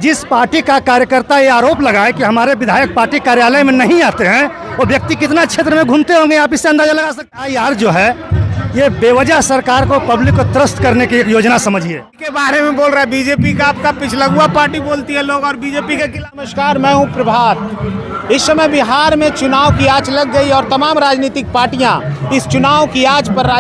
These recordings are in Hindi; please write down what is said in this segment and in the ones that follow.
जिस पार्टी का कार्यकर्ता ये आरोप लगाए कि हमारे विधायक पार्टी कार्यालय में नहीं आते हैं, वो व्यक्ति कितना क्षेत्र में घूमते होंगे, आप इससे अंदाजा लगा सकते हैं। यार जो है ये बेवजह सरकार को, पब्लिक को त्रस्त करने की एक योजना समझिए। के बारे में बोल रहा है बीजेपी का, आपका पिछलगुआ पार्टी बोलती है लोग, और बीजेपी के खिलाफ। नमस्कार, मैं हूं प्रभात। इस समय बिहार में चुनाव की आंच लग गई और तमाम राजनीतिक पार्टियां इस चुनाव की आंच पर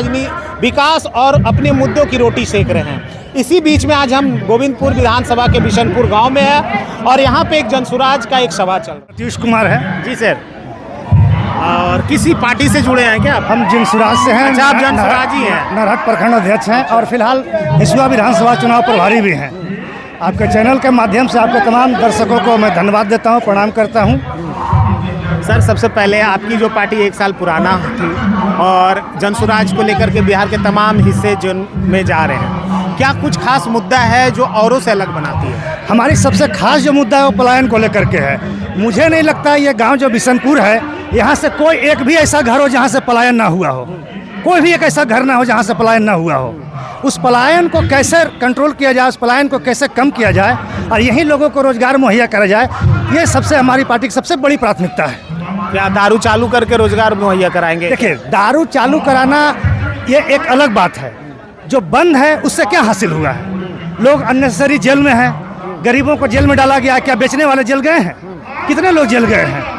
विकास और अपने मुद्दों की रोटी सेक रहे हैं। इसी बीच में आज हम गोविंदपुर विधानसभा के बिशनपुर गांव में है और यहाँ पे एक जनसुराज का एक सभा चल रहा है। नीतीश कुमार है जी सर। और किसी पार्टी से जुड़े हैं क्या आप? हम जनसुराज से हैं। अच्छा, आप जनसुराज ही हैं। नरहट प्रखंड अध्यक्ष हैं और फिलहाल हिसुआ विधानसभा चुनाव प्रभारी भी हैं। आपके चैनल के माध्यम से आपके तमाम दर्शकों को मैं धन्यवाद देता हूं, प्रणाम करता हूं। सर, सबसे पहले आपकी जो पार्टी 1 साल पुराना थी और जनसुराज को लेकर के बिहार के तमाम हिस्से में जा रहे हैं, क्या कुछ खास मुद्दा है जो औरों से अलग बनाती है? हमारी सबसे खास जो मुद्दा है वो पलायन को लेकर के है। मुझे नहीं लगता ये गांव जो बिशनपुर है, यहाँ से कोई एक भी ऐसा घर हो जहाँ से पलायन ना हुआ हो। कोई भी एक ऐसा घर ना हो जहाँ से पलायन ना हुआ हो। उस पलायन को कैसे कंट्रोल किया जाए, उस पलायन को कैसे कम किया जाए और यहीं लोगों को रोजगार मुहैया करा जाए, ये सबसे हमारी पार्टी की सबसे बड़ी प्राथमिकता है। क्या दारू चालू करके रोजगार मुहैया कराएंगे? देखिए, दारू चालू कराना ये एक अलग बात है। जो बंद है उससे क्या हासिल हुआ है? लोग अननेसेसरी जेल में हैं, गरीबों को जेल में डाला गया। क्या बेचने वाले जेल गए हैं? कितने लोग जेल गए हैं?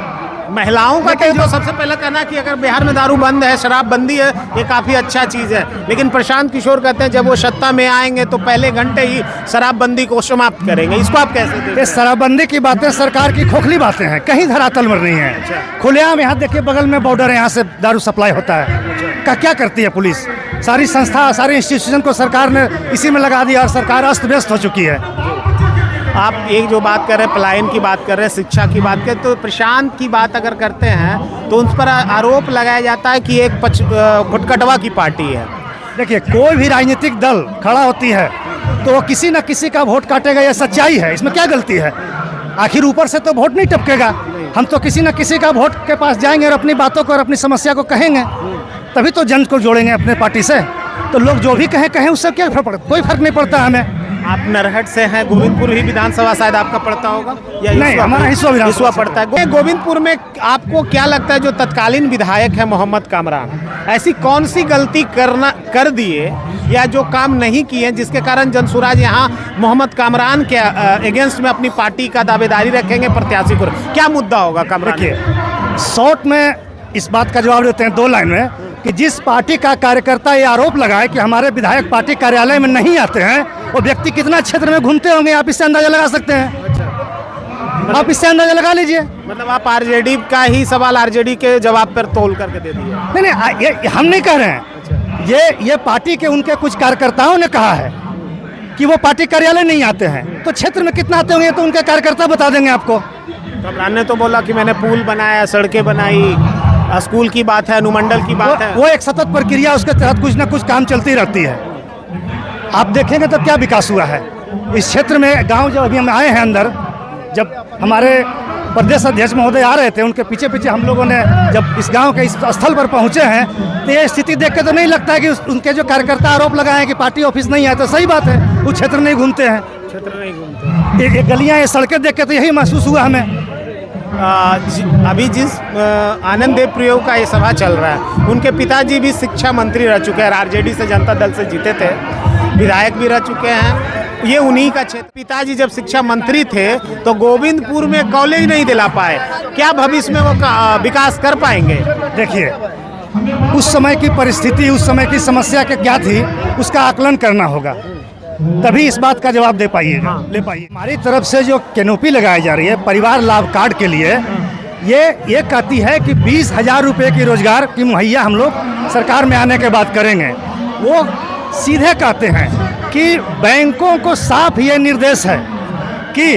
महिलाओं का तो सबसे पहले कहना कि अगर बिहार में दारू बंद है, शराब बंदी है, ये काफ़ी अच्छा चीज़ है। लेकिन प्रशांत किशोर कहते हैं जब वो सत्ता में आएंगे तो पहले घंटे ही शराबबंदी को समाप्त करेंगे। इसको आप कैसे देखते हैं? ये शराबबंदी की बातें सरकार की खोखली बातें हैं, कहीं धरातल पर नहीं है। खुलेआम यहाँ देखिए, बगल में बॉर्डर है, यहाँ से दारू सप्लाई होता है। क्या करती है पुलिस? सारी संस्था, सारे इंस्टीट्यूशन को सरकार ने इसी में लगा दिया और सरकार अस्त व्यस्त हो चुकी है। आप एक जो बात कर रहे हैं, पलायन की बात कर रहे हैं, शिक्षा की बात करें, तो प्रशांत की बात अगर करते हैं तो उस पर आरोप लगाया जाता है कि एक फुटकटवा की पार्टी है। देखिए, कोई भी राजनीतिक दल खड़ा होती है तो वो किसी न किसी का वोट काटेगा, यह सच्चाई है। इसमें क्या गलती है? आखिर ऊपर से तो वोट नहीं टपकेगा। हम तो किसी न किसी का वोट के पास जाएंगे और अपनी बातों को और अपनी समस्या को कहेंगे, तभी तो जन को जोड़ेंगे अपने पार्टी से। तो लोग जो भी कहें उससे क्या फर्क पड़ता? कोई फर्क नहीं पड़ता हमें। आप नरहट से हैं, गोविंदपुर ही विधानसभा शायद आपका पड़ता होगा या नहीं? हमारा हिसुआ पड़ता है। गोविंदपुर में आपको क्या लगता है जो तत्कालीन विधायक है मोहम्मद कामरान, ऐसी कौन सी गलती कर दिए या जो काम नहीं किए जिसके कारण जनसुराज यहाँ मोहम्मद कामरान के अगेंस्ट में अपनी पार्टी का दावेदारी रखेंगे प्रत्याशी को? क्या मुद्दा होगा कामरान? देखिए, शॉर्ट में इस बात का जवाब देते हैं 2 लाइन में कि जिस पार्टी का कार्यकर्ता ये आरोप लगाए कि हमारे विधायक पार्टी कार्यालय में नहीं आते हैं, वो व्यक्ति कितना क्षेत्र में घूमते होंगे, आप इससे अंदाजा लगा सकते हैं। आप इससे अंदाजा लगा लीजिए। मतलब आप आरजेडी का ही सवाल आरजेडी के जवाब पर तोल करके दे दिए? नहीं, ये हम नहीं कह रहे हैं। ये पार्टी के उनके कुछ कार्यकर्ताओं ने कहा है कि वो पार्टी कार्यालय नहीं आते हैं। तो क्षेत्र में कितना आते होंगे तो उनके कार्यकर्ता बता देंगे आपको। कामरान ने तो बोला कि मैंने पुल बनाया, सड़कें बनाई, स्कूल की बात है, अनुमंडल की बात है। वो एक सतत प्रक्रिया, उसके तहत कुछ ना कुछ काम चलती रहती है। आप देखेंगे तो क्या विकास हुआ है इस क्षेत्र में। गांव जब अभी हम आए हैं अंदर, जब हमारे प्रदेश अध्यक्ष महोदय आ रहे थे, उनके पीछे पीछे हम लोगों ने जब इस गांव के इस स्थल पर पहुंचे हैं तो ये स्थिति देख के तो नहीं लगता है कि उनके जो कार्यकर्ता आरोप लगाए हैं कि पार्टी ऑफिस नहीं है, तो सही बात है, वो क्षेत्र नहीं घूमते हैं। क्षेत्र नहीं घूमते, ये गलियाँ, ये सड़कें देख के तो यही महसूस हुआ हमें। अभी जिस आनंद देव प्रयोग का ये सभा चल रहा है, उनके पिताजी भी शिक्षा मंत्री रह चुके हैं, आरजेडी से जनता दल से जीते थे, विधायक भी रह चुके हैं। ये उन्हीं का क्षेत्र। पिताजी जब शिक्षा मंत्री थे तो गोविंदपुर में कॉलेज नहीं दिला पाए, क्या भविष्य में वो विकास कर पाएंगे? देखिए, उस समय की परिस्थिति, उस समय की समस्या क्या थी, उसका आकलन करना होगा, तभी इस बात का जवाब दे पाइएगा, ले पाइए। हमारी तरफ से जो कैनोपी लगाई जा रही है परिवार लाभ कार्ड के लिए, ये कहती है कि 20,000 रुपये की रोजगार की मुहैया हम लोग सरकार में आने के बाद करेंगे। वो सीधे कहते हैं कि बैंकों को साफ ये निर्देश है कि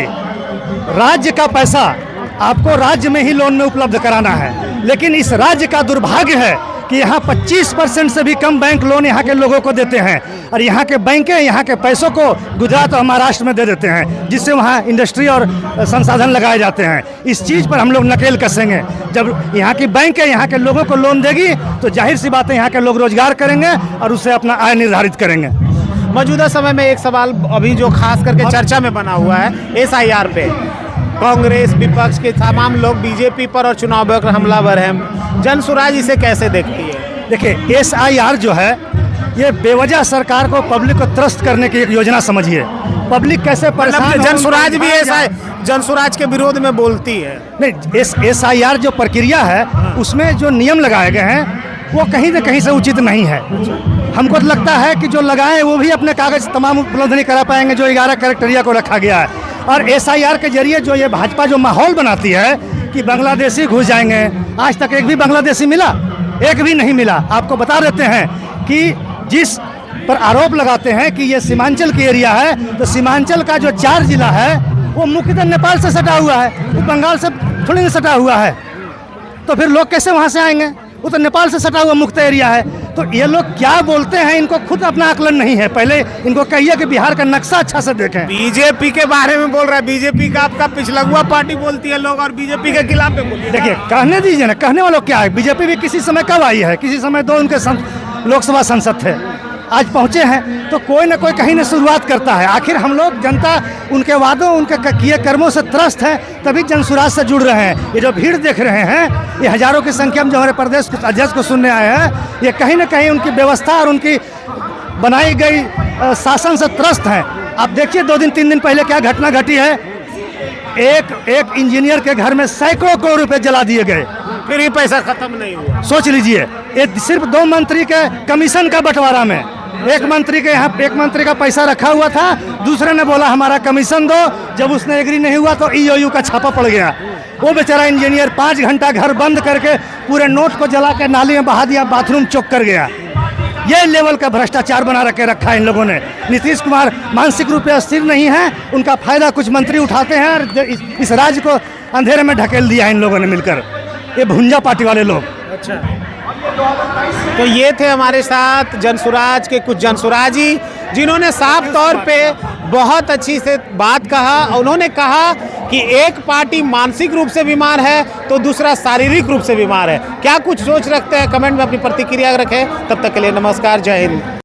राज्य का पैसा आपको राज्य में ही लोन में उपलब्ध कराना है, लेकिन इस राज्य का दुर्भाग्य है कि यहाँ 25% से भी कम बैंक लोन यहाँ के लोगों को देते हैं और यहाँ के बैंक यहाँ के पैसों को गुजरात और महाराष्ट्र में दे देते हैं, जिससे वहाँ इंडस्ट्री और संसाधन लगाए जाते हैं। इस चीज़ पर हम लोग नकेल कसेंगे। जब यहाँ की बैंक यहाँ के लोगों को लोन देगी तो जाहिर सी बात है यहाँ के लोग रोजगार करेंगे और उससे अपना आय निर्धारित करेंगे। मौजूदा समय में एक सवाल अभी जो खास करके चर्चा में बना हुआ है SIR पे, कांग्रेस विपक्ष के तमाम लोग बीजेपी पर और चुनाव पर हमलावर हैं, जनसुराज इसे कैसे देखती है? देखिए SIR जो है ये बेवजह सरकार को पब्लिक को त्रस्त करने की एक योजना समझिए। पब्लिक कैसे परेशान, जनसुराज भी ऐसा जनसुराज के विरोध में बोलती है। नहीं, SIR जो प्रक्रिया है उसमें जो नियम लगाए गए हैं वो कहीं न कहीं से उचित नहीं है। हमको तो लगता है कि जो लगाए वो भी अपने कागज तमाम उपलब्ध नहीं करा पाएंगे जो 11 क्राइटेरिया को रखा गया है। और SIR के जरिए जो ये भाजपा जो माहौल बनाती है कि बांग्लादेशी घुस जाएंगे, आज तक एक भी बांग्लादेशी मिला? एक भी नहीं मिला। आपको बता देते हैं कि जिस पर आरोप लगाते हैं कि ये सीमांचल की एरिया है, तो सीमांचल का जो 4 जिला है वो मुख्यतः नेपाल से सटा हुआ है, वो बंगाल से थोड़ी ना सटा हुआ है। तो फिर लोग कैसे वहाँ से आएंगे? वो तो नेपाल से सटा हुआ मुक्त एरिया है। तो ये लोग क्या बोलते हैं, इनको खुद अपना आकलन नहीं है। पहले इनको कहिए कि बिहार का नक्शा अच्छा से देखें। बीजेपी के बारे में बोल रहा है, बीजेपी का आपका पिछलगुआ पार्टी बोलती है लोग, और बीजेपी के खिलाफ में बोलिए। देखिए कहने दीजिए ना, कहने वालों क्या है। बीजेपी भी किसी समय कब आई है? किसी समय 2 उनके लोकसभा सांसद थे, आज पहुंचे हैं। तो कोई ना कोई कहीं ना शुरुआत करता है। आखिर हम लोग जनता उनके वादों, उनके किए कर्मों से त्रस्त है, तभी जनसुराज से जुड़ रहे हैं। ये जो भीड़ देख रहे हैं, ये हजारों की संख्या में जो हमारे प्रदेश के अध्यक्ष को सुनने आए हैं, ये कहीं ना कहीं उनकी व्यवस्था और उनकी बनाई गई शासन से त्रस्त हैं। आप देखिए 2 दिन 3 दिन पहले क्या घटना घटी है। एक इंजीनियर के घर में सैकड़ों करोड़ रुपए जला दिए गए, फिर भी पैसा खत्म नहीं हुआ। सोच लीजिए, ये सिर्फ 2 मंत्री के कमीशन का बंटवारा में। एक मंत्री के यहाँ एक मंत्री का पैसा रखा हुआ था, दूसरे ने बोला हमारा कमीशन दो। जब उसने एग्री नहीं हुआ तो EOU का छापा पड़ गया। वो बेचारा इंजीनियर 5 घंटा घर बंद करके पूरे नोट को जला के नाली में बहा दिया, बाथरूम चौक कर गया। ये लेवल का भ्रष्टाचार बना रखा है इन लोगों ने। नीतीश कुमार मानसिक रूप से स्थिर नहीं है, उनका फायदा कुछ मंत्री उठाते हैं और इस राज्य को अंधेरे में ढकेल दिया इन लोगों ने मिलकर, ये भुंजा पार्टी वाले लोग। अच्छा, तो ये थे हमारे साथ जनसुराज के कुछ जनसुराजी, जिन्होंने साफ तौर पे बहुत अच्छी से बात कहा। उन्होंने कहा कि एक पार्टी मानसिक रूप से बीमार है तो दूसरा शारीरिक रूप से बीमार है। क्या कुछ सोच रखते हैं, कमेंट में अपनी प्रतिक्रिया रखें। तब तक के लिए नमस्कार, जय हिंद।